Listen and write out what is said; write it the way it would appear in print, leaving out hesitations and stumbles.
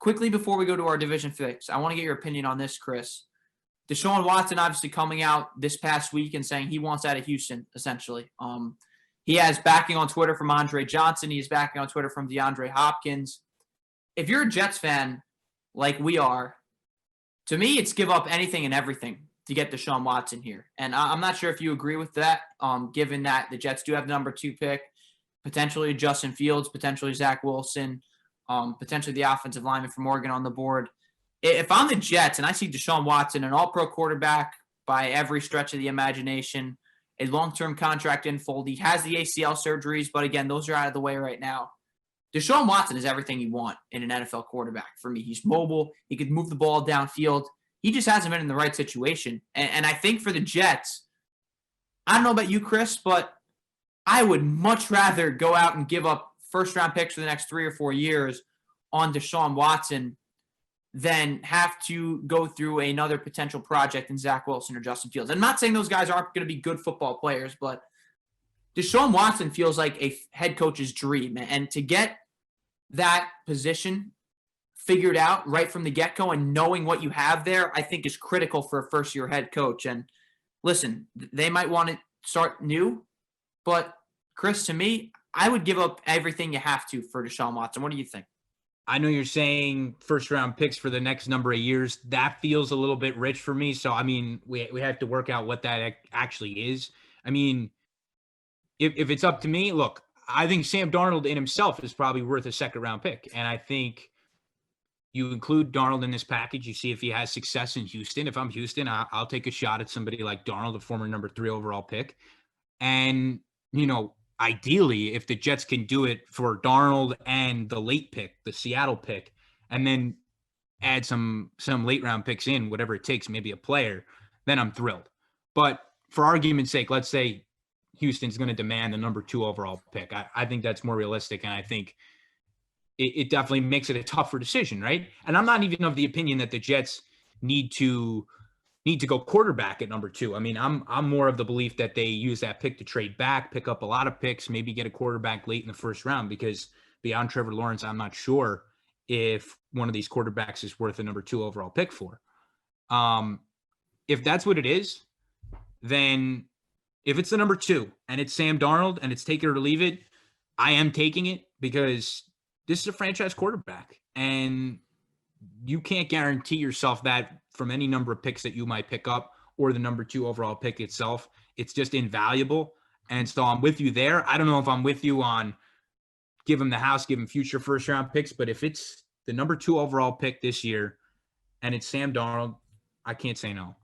quickly before we go to our division picks, I want to get your opinion on this, Chris. Deshaun Watson obviously coming out this past week and saying he wants out of Houston, essentially. He has backing on Twitter from Andre Johnson. He's backing on Twitter from DeAndre Hopkins. If you're a Jets fan like we are, to me, it's give up anything and everything to get Deshaun Watson here. And I'm not sure if you agree with that, given that the Jets do have the number 2 pick, potentially Justin Fields, potentially Zach Wilson, potentially the offensive lineman from Oregon on the board. If I'm the Jets and I see Deshaun Watson, an all-pro quarterback by every stretch of the imagination, a long-term contract in fold, he has the ACL surgeries, but again, those are out of the way right now. Deshaun Watson is everything you want in an NFL quarterback for me. He's mobile. He could move the ball downfield. He just hasn't been in the right situation. And I think for the Jets, I don't know about you, Chris, but I would much rather go out and give up first-round picks for the next 3 or 4 years on Deshaun Watson than have to go through another potential project in Zach Wilson or Justin Fields. I'm not saying those guys aren't going to be good football players, but Deshaun Watson feels like a head coach's dream. And to get that position figured out right from the get-go and knowing what you have there, I think is critical for a first-year head coach. And listen, they might want to start new, but Chris, to me, I would give up everything you have to for Deshaun Watson. What do you think? I know you're saying first-round picks for the next number of years. That feels a little bit rich for me. So, I mean, we have to work out what that actually is. I mean, if it's up to me, look, I think Sam Darnold in himself is probably worth a second-round pick. And I think you include Darnold in this package. You see if he has success in Houston. If I'm Houston, I'll take a shot at somebody like Darnold, the former number 3 overall pick. And, you know, ideally, if the Jets can do it for Darnold and the late pick, the Seattle pick, and then add some late round picks in, whatever it takes, maybe a player, then I'm thrilled. But for argument's sake, let's say Houston's going to demand the number 2 overall pick. I think that's more realistic, and I think it definitely makes it a tougher decision, right? And I'm not even of the opinion that the Jets need to go quarterback at number 2. I mean, I'm more of the belief that they use that pick to trade back, pick up a lot of picks, maybe get a quarterback late in the first round, because beyond Trevor Lawrence, I'm not sure if one of these quarterbacks is worth a number 2 overall pick for. If that's what it is, then if it's the number 2 and it's Sam Darnold and it's take it or leave it, I am taking it, because this is a franchise quarterback and you can't guarantee yourself that from any number of picks that you might pick up or the number 2 overall pick itself. It's just invaluable. And so I'm with you there. I don't know if I'm with you on give him the house, give him future first round picks, but if it's the number 2 overall pick this year and it's Sam Darnold, I can't say no.